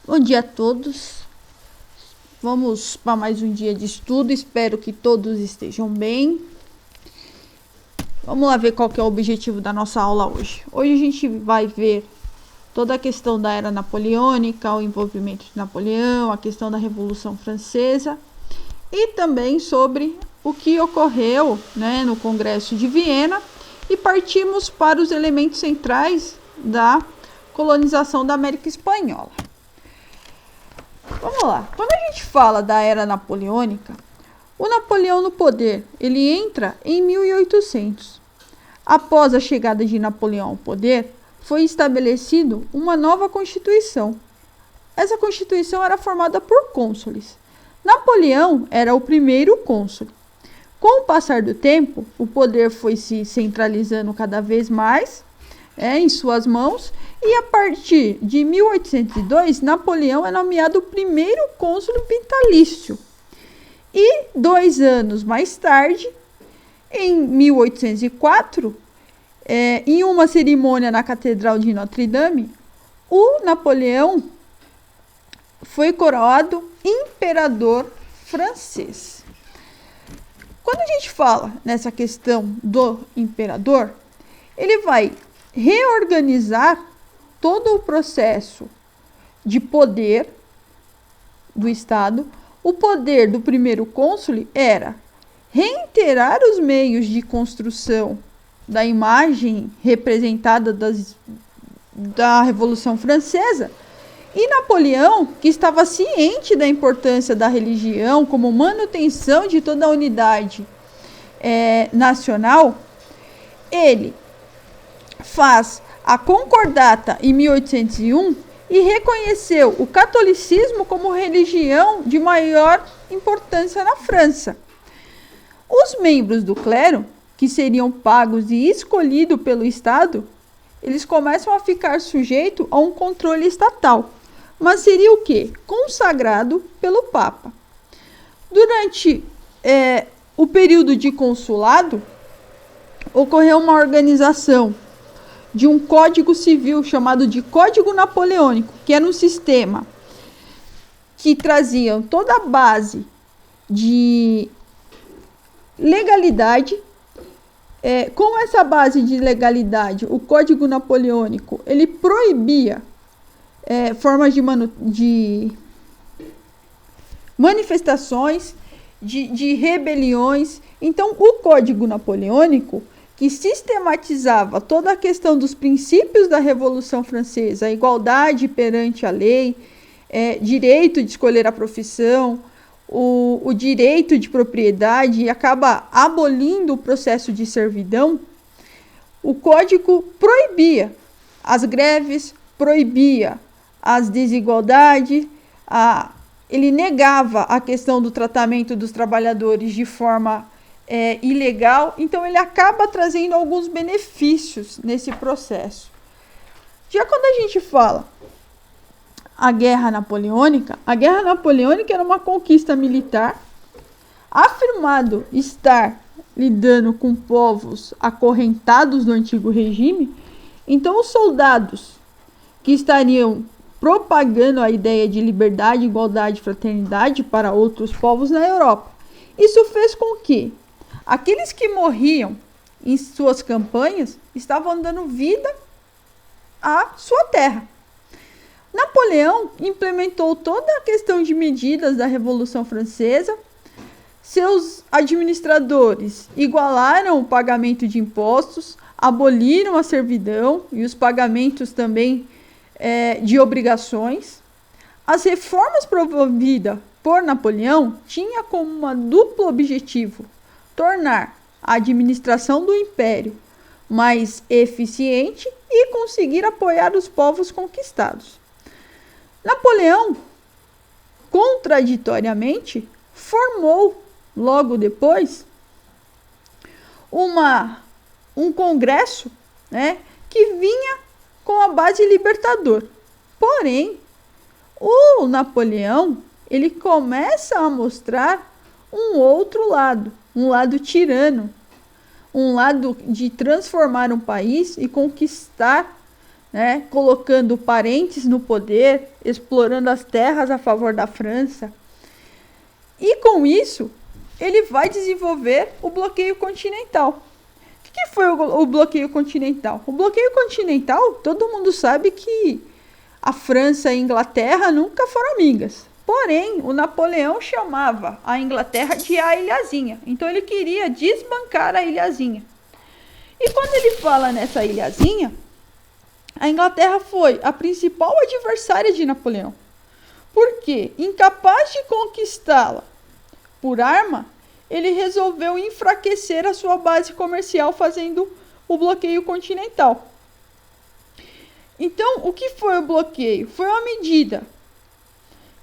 Bom dia a todos. Vamos para mais um dia de estudo. Espero que todos estejam bem. Vamos lá ver qual que é o objetivo da nossa aula hoje. Hoje a gente vai ver toda a questão da Era Napoleônica, o envolvimento de Napoleão, a questão da Revolução Francesa e também sobre o que ocorreu, no Congresso de Viena, e partimos para os elementos centrais da colonização da América Espanhola. Vamos lá. Quando a gente fala da Era Napoleônica, o Napoleão no poder, ele entra em 1800. Após a chegada de Napoleão ao poder, foi estabelecido uma nova Constituição. Essa Constituição era formada por cônsules. Napoleão era o primeiro cônsul. Com o passar do tempo, o poder foi se centralizando cada vez mais em suas mãos, e a partir de 1802, Napoleão é nomeado o primeiro cônsul vitalício. E 2 anos mais tarde, em 1804, em uma cerimônia na Catedral de Notre Dame, o Napoleão foi coroado imperador francês. Quando a gente fala nessa questão do imperador, ele vai reorganizar todo o processo de poder do Estado. O poder do primeiro cônsul era reiterar os meios de construção da imagem representada da Revolução Francesa, e Napoleão, que estava ciente da importância da religião como manutenção de toda a unidade nacional, ele faz a Concordata em 1801 e reconheceu o catolicismo como religião de maior importância na França. Os membros do clero, que seriam pagos e escolhidos pelo Estado, eles começam a ficar sujeitos a um controle estatal, mas seria o quê? Consagrado pelo Papa. Durante o período de consulado, ocorreu uma organização de um código civil chamado de Código Napoleônico, que era um sistema que trazia toda a base de legalidade. Com essa base de legalidade, o Código Napoleônico, ele proibia formas de manifestações, de rebeliões. Então, o Código Napoleônico, que sistematizava toda a questão dos princípios da Revolução Francesa, a igualdade perante a lei, direito de escolher a profissão, o direito de propriedade, e acaba abolindo o processo de servidão. O código proibia as greves, proibia as desigualdades, ele negava a questão do tratamento dos trabalhadores de forma ilegal. Então ele acaba trazendo alguns benefícios nesse processo. Já quando a gente fala a Guerra Napoleônica era uma conquista militar, afirmado estar lidando com povos acorrentados do antigo regime. Então os soldados que estariam propagando a ideia de liberdade, igualdade e fraternidade para outros povos na Europa. Isso fez com que aqueles que morriam em suas campanhas estavam dando vida à sua terra. Napoleão implementou toda a questão de medidas da Revolução Francesa. Seus administradores igualaram o pagamento de impostos, aboliram a servidão e os pagamentos também de obrigações. As reformas promovidas por Napoleão tinham como uma duplo objetivo: tornar a administração do império mais eficiente e conseguir apoiar os povos conquistados. Napoleão, contraditoriamente, formou logo depois um congresso, que vinha com a base libertador. Porém, o Napoleão, ele começa a mostrar um outro lado, um lado tirano, um lado de transformar um país e conquistar né, colocando parentes no poder, explorando as terras a favor da França. E com isso, ele vai desenvolver o bloqueio continental. O que foi o bloqueio continental? O bloqueio continental, todo mundo sabe que a França e a Inglaterra nunca foram amigas. Porém, o Napoleão chamava a Inglaterra de a ilhazinha. Então ele queria desbancar a ilhazinha. E quando ele fala nessa ilhazinha, a Inglaterra foi a principal adversária de Napoleão. Porque, incapaz de conquistá-la por arma, ele resolveu enfraquecer a sua base comercial fazendo o bloqueio continental. Então, o que foi o bloqueio? Foi uma medida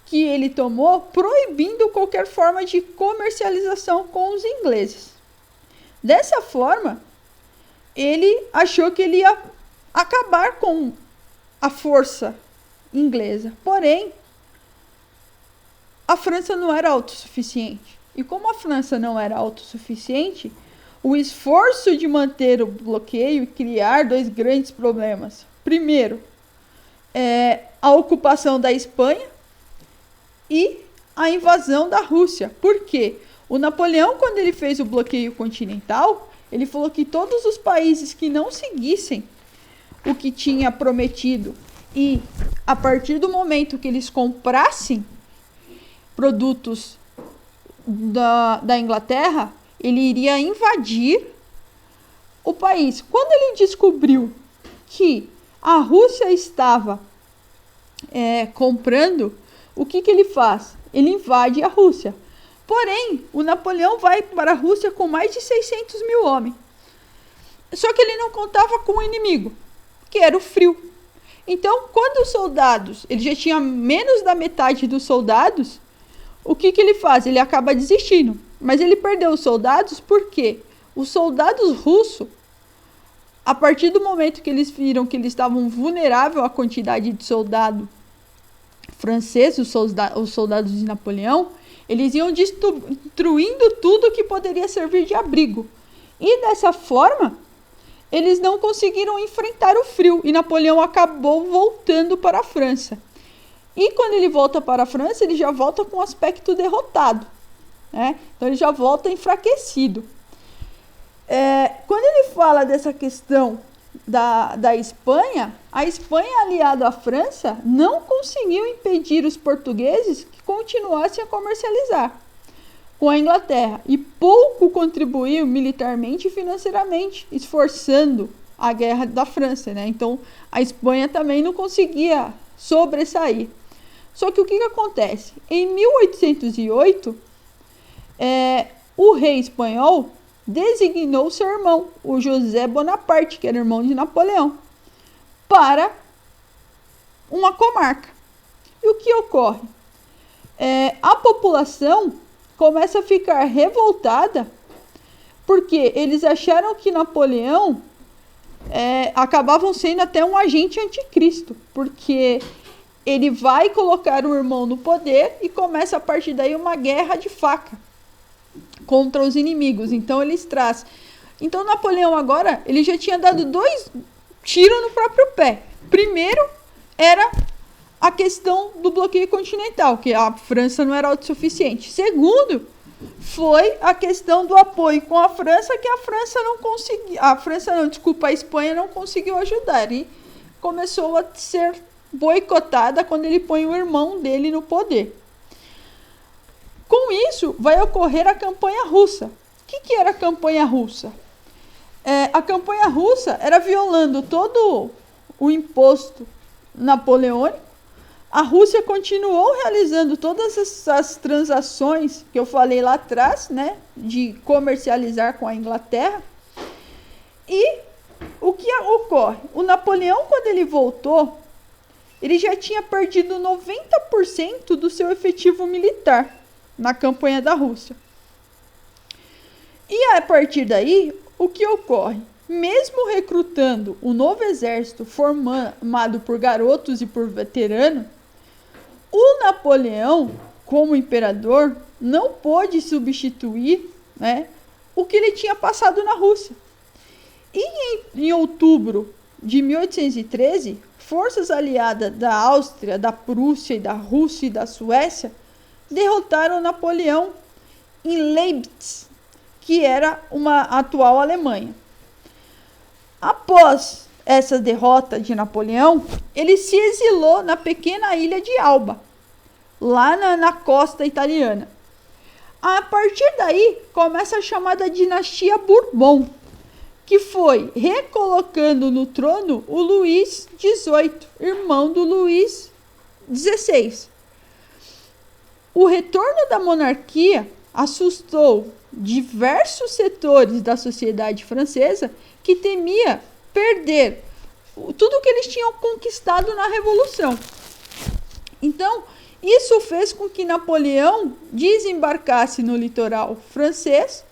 que ele tomou proibindo qualquer forma de comercialização com os ingleses. Dessa forma, ele achou que ele ia acabar com a força inglesa. Porém, a França não era autossuficiente. E como a França não era autossuficiente, o esforço de manter o bloqueio e criar dois grandes problemas. Primeiro, a ocupação da Espanha e a invasão da Rússia. Por quê? O Napoleão, quando ele fez o bloqueio continental, ele falou que todos os países que não seguissem o que tinha prometido e a partir do momento que eles comprassem produtos da Inglaterra, ele iria invadir o país. Quando ele descobriu que a Rússia estava comprando, o que ele faz? Ele invade a Rússia. Porém, o Napoleão vai para a Rússia com mais de 600 mil homens. Só que ele não contava com o inimigo, que era o frio. Então, quando os soldados, ele já tinha menos da metade dos soldados, o que ele faz? Ele acaba desistindo. Mas ele perdeu os soldados porque os soldados russos, a partir do momento que eles viram que eles estavam vulneráveis à quantidade de soldado francês, os soldados de Napoleão, eles iam destruindo tudo que poderia servir de abrigo. E dessa forma, eles não conseguiram enfrentar o frio e Napoleão acabou voltando para a França. E quando ele volta para a França, ele já volta com um aspecto derrotado, né? Então ele já volta enfraquecido. Quando ele fala dessa questão da Espanha, a Espanha aliada à França não conseguiu impedir os portugueses que continuassem a comercializar com a Inglaterra e pouco contribuiu militarmente e financeiramente, esforçando a guerra da França, né? Então a Espanha também não conseguia sobressair. Só que o que acontece? Em 1808, o rei espanhol designou seu irmão, o José Bonaparte, que era irmão de Napoleão, para uma comarca. E o que ocorre? A população começa a ficar revoltada porque eles acharam que Napoleão acabavam sendo até um agente anticristo, porque ele vai colocar o irmão no poder e começa a partir daí uma guerra de faca contra os inimigos. Então eles trazem. Então Napoleão agora, ele já tinha dado 2 tiros no próprio pé. Primeiro era a questão do bloqueio continental, que a França não era autossuficiente. Segundo, foi a questão do apoio com a França, que a França não conseguiu. A Espanha não conseguiu ajudar. E começou a ser boicotada quando ele põe o irmão dele no poder. Com isso, vai ocorrer a campanha russa. O que era a campanha russa? A campanha russa era violando todo o imposto napoleônico. A Rússia continuou realizando todas essas transações que eu falei lá atrás, né, de comercializar com a Inglaterra. E o que ocorre? O Napoleão, quando ele voltou, ele já tinha perdido 90% do seu efetivo militar na campanha da Rússia. E a partir daí, o que ocorre? Mesmo recrutando um novo exército formado por garotos e por veteranos, o Napoleão, como imperador, não pôde substituir, né, o que ele tinha passado na Rússia. E em outubro de 1813, forças aliadas da Áustria, da Prússia, da Rússia e da Suécia derrotaram Napoleão em Leipzig, que era uma atual Alemanha. Após essa derrota de Napoleão, ele se exilou na pequena ilha de Alba, lá na costa italiana. A partir daí, começa a chamada dinastia Bourbon, que foi recolocando no trono o Luís XVIII, irmão do Luís XVI. O retorno da monarquia assustou diversos setores da sociedade francesa que temia perder tudo que eles tinham conquistado na Revolução. Então, isso fez com que Napoleão desembarcasse no litoral francês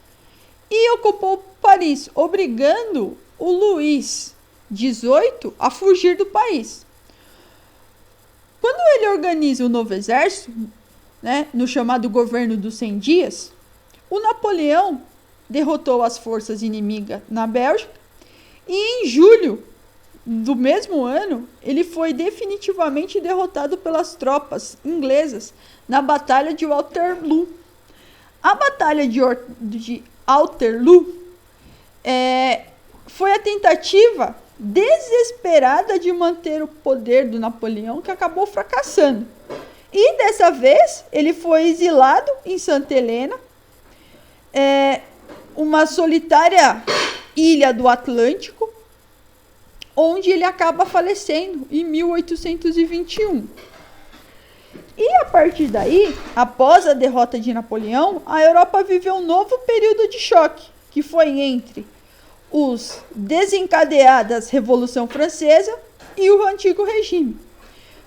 e ocupou Paris, obrigando o Luís XVIII a fugir do país. Quando ele organiza o novo exército, no chamado governo dos 100 dias, o Napoleão derrotou as forças inimigas na Bélgica e em julho do mesmo ano ele foi definitivamente derrotado pelas tropas inglesas na Batalha de Waterloo. A Batalha de Waterloo foi a tentativa desesperada de manter o poder do Napoleão, que acabou fracassando. E dessa vez ele foi exilado em Santa Helena, uma solitária ilha do Atlântico, onde ele acaba falecendo em 1821. E a partir daí, após a derrota de Napoleão, a Europa viveu um novo período de choque, que foi entre os desencadeadas Revolução Francesa e o antigo regime.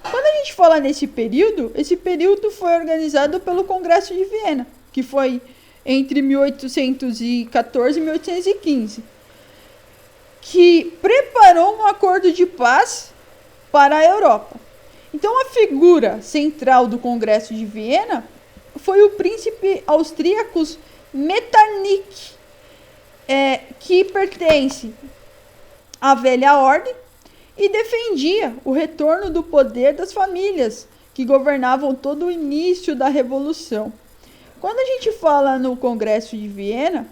Quando a gente fala nesse período, esse período foi organizado pelo Congresso de Viena, que foi entre 1814 e 1815, que preparou um acordo de paz para a Europa. Então, a figura central do Congresso de Viena foi o príncipe austríaco Metternich, que pertence à velha ordem e defendia o retorno do poder das famílias que governavam todo o início da Revolução. Quando a gente fala no Congresso de Viena,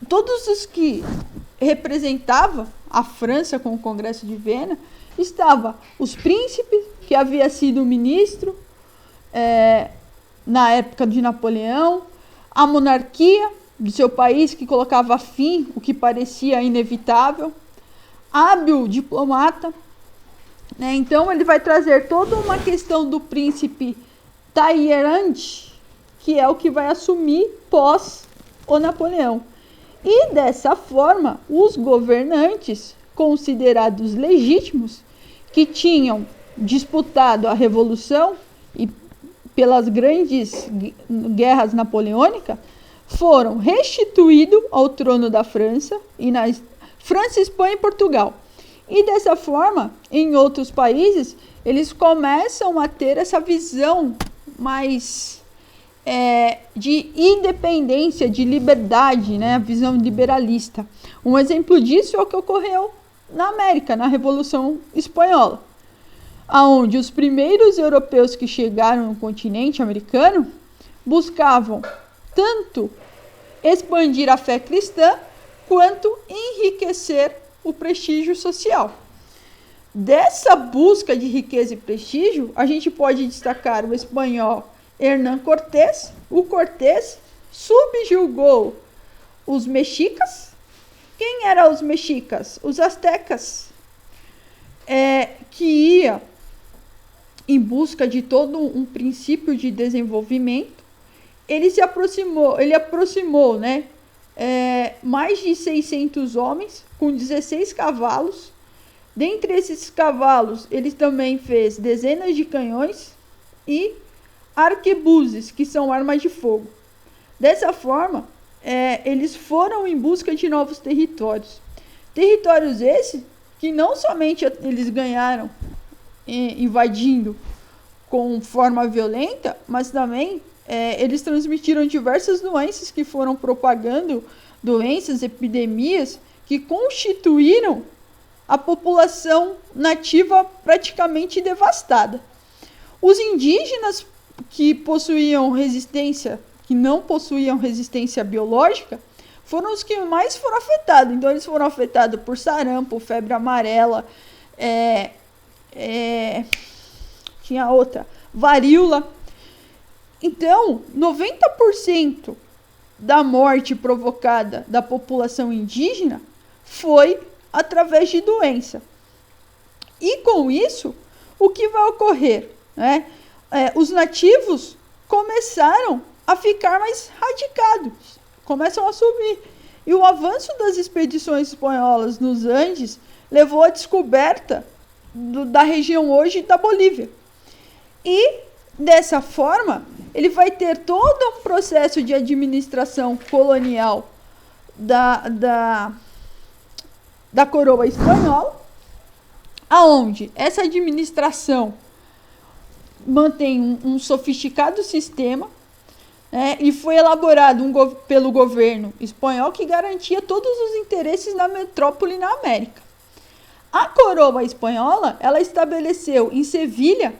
todos os que representavam a França com o Congresso de Viena estavam os príncipes, que havia sido ministro na época de Napoleão, a monarquia do seu país, que colocava fim o que parecia inevitável, hábil diplomata. Então ele vai trazer toda uma questão do príncipe Talleyrand, que é o que vai assumir pós o Napoleão. E dessa forma, os governantes considerados legítimos, que tinham disputado a Revolução e pelas grandes guerras napoleônicas, foram restituídos ao trono da França, e na França, Espanha e Portugal. E dessa forma, em outros países, eles começam a ter essa visão mais de independência, de liberdade, a visão liberalista. Um exemplo disso é o que ocorreu na América, na Revolução Espanhola, onde os primeiros europeus que chegaram no continente americano buscavam tanto expandir a fé cristã quanto enriquecer o prestígio social. Dessa busca de riqueza e prestígio, a gente pode destacar o espanhol Hernán Cortés. O Cortés subjugou os mexicas. Quem eram os mexicas? Os astecas, que ia em busca de todo um princípio de desenvolvimento. Ele aproximou mais de 600 homens com 16 cavalos. Dentre esses cavalos, ele também fez dezenas de canhões e arquebuses, que são armas de fogo. Dessa forma, eles foram em busca de novos territórios. Territórios esses que não somente eles ganharam invadindo com forma violenta, mas também eles transmitiram diversas doenças que foram propagando, doenças, epidemias, que constituíram a população nativa praticamente devastada. Os indígenas que não possuíam resistência biológica, foram os que mais foram afetados. Então, eles foram afetados por sarampo, febre amarela, tinha outra, varíola. Então, 90% da morte provocada da população indígena foi através de doença. E com isso, o que vai ocorrer? Os nativos começaram a ficar mais radicados, começam a subir. E o avanço das expedições espanholas nos Andes levou à descoberta da região hoje da Bolívia. E, dessa forma, ele vai ter todo um processo de administração colonial da coroa espanhola, aonde essa administração mantém um sofisticado sistema, e foi elaborado pelo governo espanhol que garantia todos os interesses da metrópole na América. A coroa espanhola, ela estabeleceu em Sevilha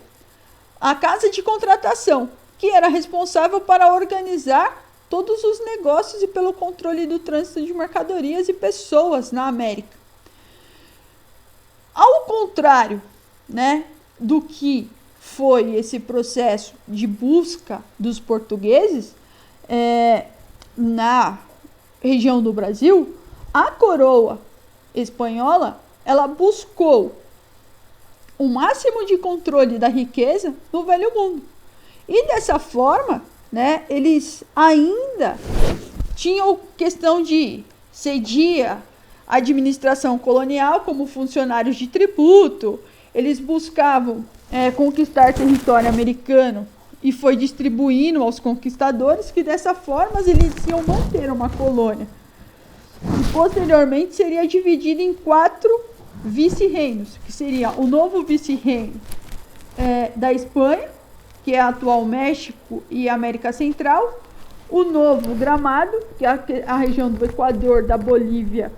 a Casa de Contratação, que era responsável para organizar todos os negócios e pelo controle do trânsito de mercadorias e pessoas na América. Ao contrário, do que foi esse processo de busca dos portugueses na região do Brasil, a coroa espanhola, ela buscou o máximo de controle da riqueza no Velho Mundo. E dessa forma, eles ainda tinham questão de cedia a administração colonial como funcionários de tributo. Eles buscavam conquistar território americano e foi distribuindo aos conquistadores, que dessa forma eles iam manter uma colônia. E posteriormente seria dividido em 4 vice-reinos, que seria o novo vice-reino da Espanha, que é a atual México e América Central, o novo Gramado, que é a região do Equador, da Bolívia,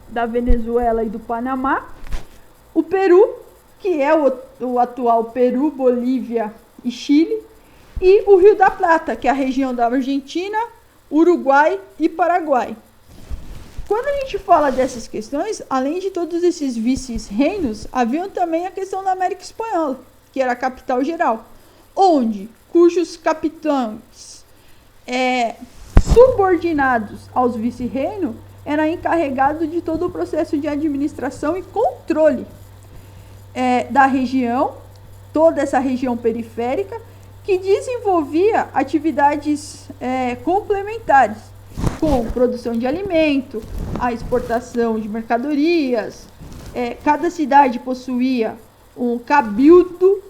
da Venezuela e do Panamá, o Peru, que é o atual Peru, Bolívia e Chile, e o Rio da Plata, que é a região da Argentina, Uruguai e Paraguai. Quando a gente fala dessas questões, além de todos esses vice-reinos, havia também a questão da América Espanhola, que era a capital geral, cujos capitães subordinados aos vice-reinos eram encarregados de todo o processo de administração e controle da região, toda essa região periférica, que desenvolvia atividades complementares, com produção de alimento, a exportação de mercadorias. Cada cidade possuía um cabildo,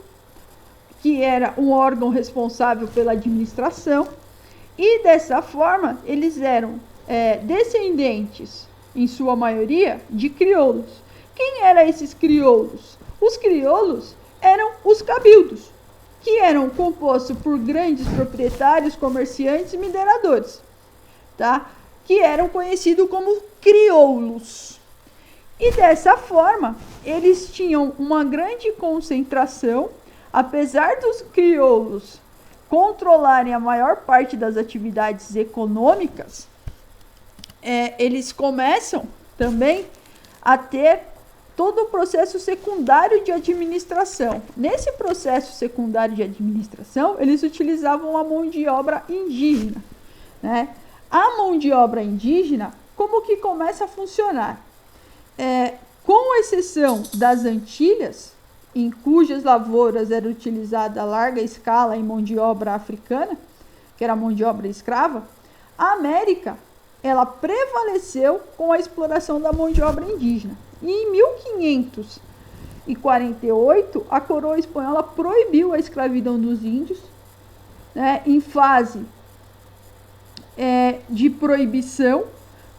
que era um órgão responsável pela administração, e dessa forma eles eram descendentes, em sua maioria, de crioulos. Quem eram esses crioulos? Os crioulos eram os cabildos, que eram compostos por grandes proprietários, comerciantes e mineradores, que eram conhecidos como crioulos. E dessa forma, eles tinham uma grande concentração, apesar dos crioulos controlarem a maior parte das atividades econômicas, eles começam também a ter todo o processo secundário de administração. Nesse processo secundário de administração, eles utilizavam a mão de obra indígena. A mão de obra indígena, como que começa a funcionar? Com exceção das Antilhas, em cujas lavouras era utilizada a larga escala em mão de obra africana, que era mão de obra escrava, a América, ela prevaleceu com a exploração da mão de obra indígena. E em 1548, a coroa espanhola proibiu a escravidão dos índios, em fase de proibição.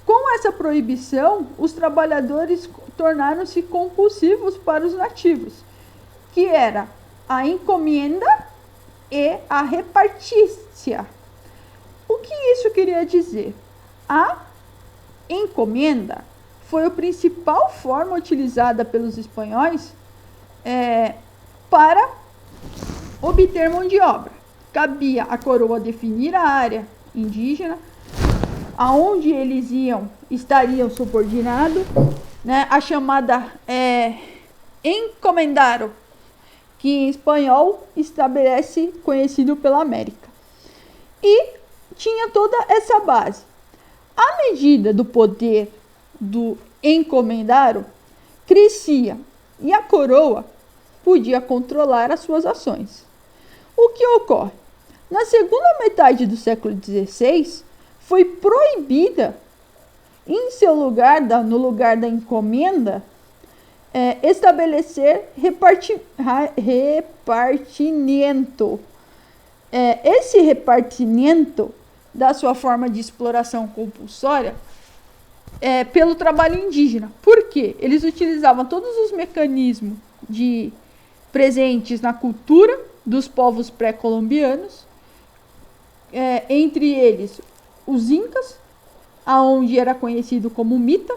Com essa proibição, os trabalhadores tornaram-se compulsivos para os nativos, que era a encomienda e a repartícia. O que isso queria dizer? A encomenda foi a principal forma utilizada pelos espanhóis para obter mão de obra. Cabia à coroa definir a área indígena, aonde eles estariam subordinados, né, a chamada encomendaro, que em espanhol estabelece conhecido pela América. E tinha toda essa base. À medida do poder do encomendaro crescia e a coroa podia controlar as suas ações. O que ocorre? Na segunda metade do século XVI, foi proibida, em seu lugar, no lugar da encomenda, estabelecer repartimento. Esse repartimento da sua forma de exploração compulsória pelo trabalho indígena. Por quê? Eles utilizavam todos os mecanismos presentes na cultura dos povos pré-colombianos, entre eles os incas, aonde era conhecido como mita,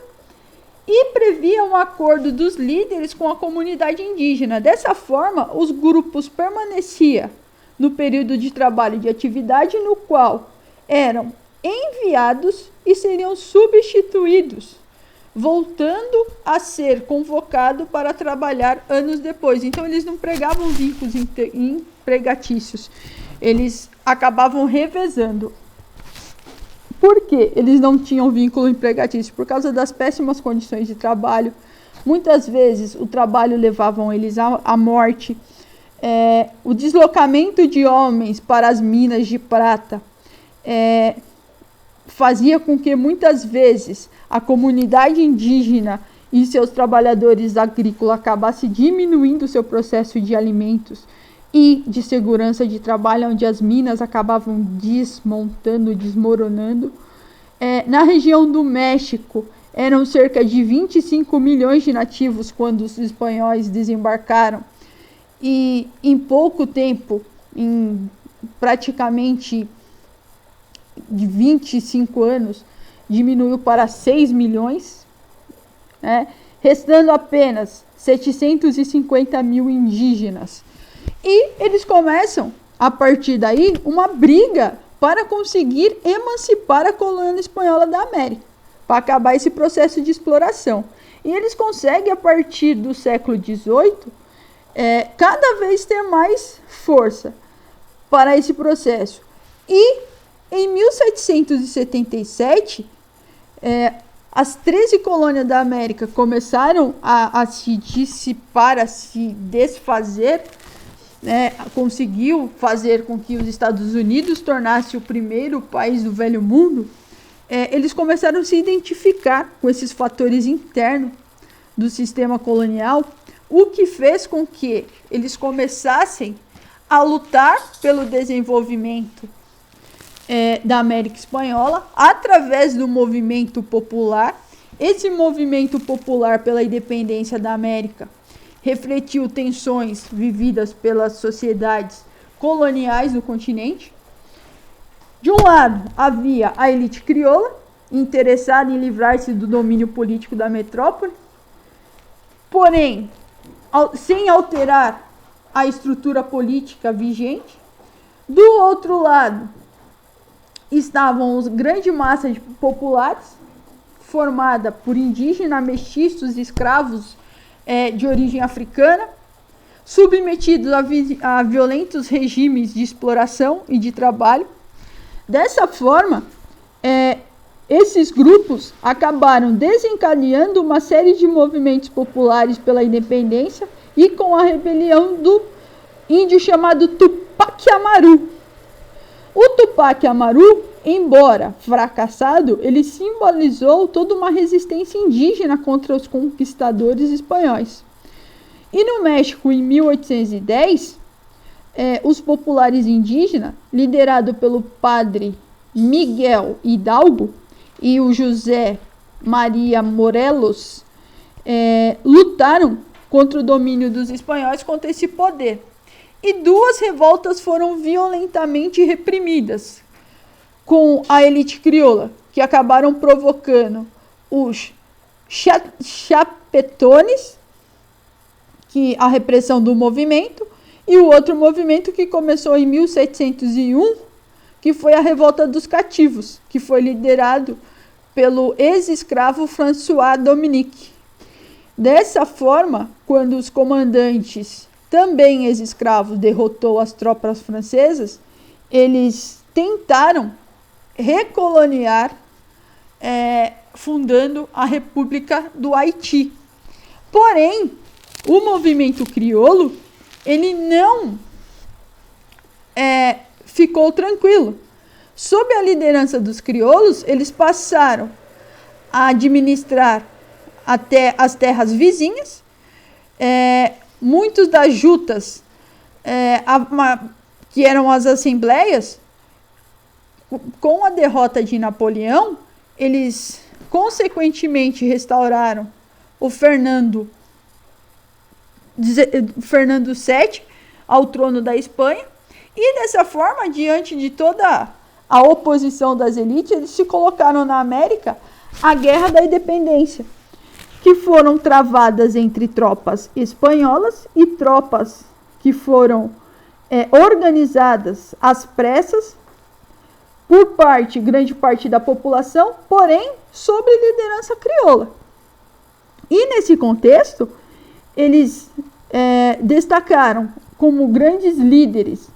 e previa um acordo dos líderes com a comunidade indígena. Dessa forma, os grupos permaneciam no período de trabalho e de atividade, no qual eram enviados e seriam substituídos, voltando a ser convocado para trabalhar anos depois. Então, eles não pregavam vínculos empregatícios, eles acabavam revezando. Por que eles não tinham vínculo empregatício? Por causa das péssimas condições de trabalho. Muitas vezes o trabalho levava eles à morte. O deslocamento de homens para as minas de prata fazia com que muitas vezes a comunidade indígena e seus trabalhadores agrícolas acabassem diminuindo seu processo de alimentos e de segurança de trabalho, onde as minas acabavam desmontando, desmoronando. Na região do México, eram cerca de 25 milhões de nativos quando os espanhóis desembarcaram, e em pouco tempo, em praticamente de 25 anos, diminuiu para 6 milhões, restando apenas 750 mil indígenas. E eles começam, a partir daí, uma briga para conseguir emancipar a colônia espanhola da América, para acabar esse processo de exploração. E eles conseguem, a partir do século XVIII, cada vez ter mais força para esse processo. E, em 1777, as 13 colônias da América começaram a se dissipar, a se desfazer, conseguiu fazer com que os Estados Unidos tornasse o primeiro país do velho mundo. Eles começaram a se identificar com esses fatores internos do sistema colonial, o que fez com que eles começassem a lutar pelo desenvolvimento da América Espanhola através do movimento popular. Esse movimento popular pela independência da América refletiu tensões vividas pelas sociedades coloniais do continente. De um lado, havia a elite crioula, interessada em livrar-se do domínio político da metrópole, porém, sem alterar a estrutura política vigente. Do outro lado, estavam as grandes massas populares, formada por indígenas, mestiços, escravos de origem africana, submetidos a violentos regimes de exploração e de trabalho. Dessa forma, esses grupos acabaram desencadeando uma série de movimentos populares pela independência e com a rebelião do índio chamado Tupac Amaru. O Tupac Amaru, embora fracassado, ele simbolizou toda uma resistência indígena contra os conquistadores espanhóis. E no México, em 1810, os populares indígenas, liderados pelo padre Miguel Hidalgo e o José Maria Morelos, lutaram contra o domínio dos espanhóis, contra esse poder. E duas revoltas foram violentamente reprimidas com a elite crioula, que acabaram provocando os chapetones, que a repressão do movimento, e o outro movimento que começou em 1701, que foi a Revolta dos Cativos, que foi liderado pelo ex-escravo François Dominique. Dessa forma, quando os comandantes, também ex-escravos, derrotou as tropas francesas, eles tentaram recoloniar, fundando a República do Haiti. Porém, o movimento crioulo, ele não ficou tranquilo. Sob a liderança dos crioulos, eles passaram a administrar até as terras vizinhas. Muitos das jutas, que eram as assembleias, com a derrota de Napoleão, eles consequentemente restauraram o Fernando VII ao trono da Espanha, e dessa forma, diante de toda a oposição das elites, eles se colocaram na América a Guerra da Independência, que foram travadas entre tropas espanholas e tropas que foram organizadas às pressas por grande parte da população, porém sob liderança crioula. E nesse contexto, eles destacaram como grandes líderes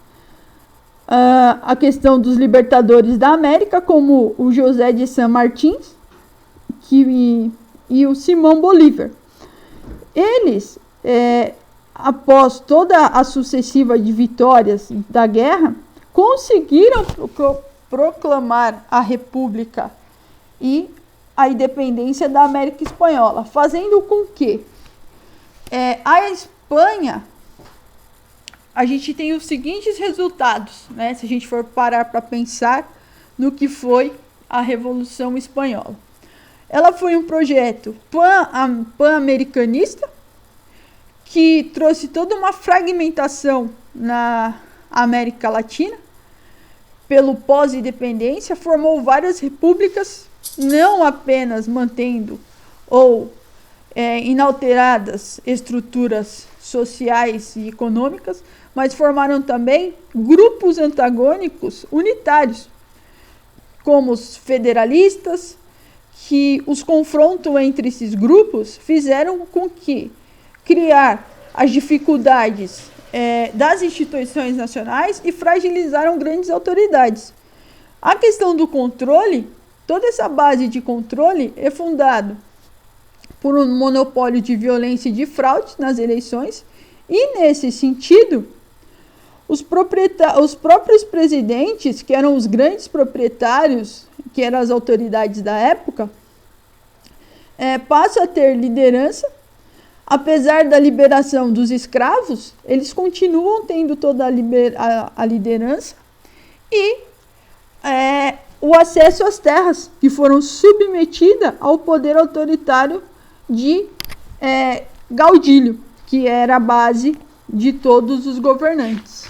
a questão dos libertadores da América, como o José de San Martín e o Simão Bolívar. Eles, após toda a sucessiva de vitórias da guerra, conseguiram proclamar a República e a independência da América Espanhola, fazendo com que a Espanha, a gente tem os seguintes resultados, né, se a gente for parar para pensar no que foi a Revolução Espanhola. Ela foi um projeto pan-americanista, que trouxe toda uma fragmentação na América Latina. Pelo pós-independência, formou várias repúblicas, não apenas mantendo ou inalteradas estruturas sociais e econômicas, mas formaram também grupos antagônicos unitários, como os federalistas, que os confrontos entre esses grupos fizeram com que criar as dificuldades das instituições nacionais e fragilizaram grandes autoridades. A questão do controle, toda essa base de controle é fundada por um monopólio de violência e de fraude nas eleições, e nesse sentido, os próprios presidentes, que eram os grandes proprietários, que eram as autoridades da época, passam a ter liderança. Apesar da liberação dos escravos, eles continuam tendo toda a liderança e o acesso às terras, que foram submetidas ao poder autoritário de Gaudílio, que era a base de todos os governantes.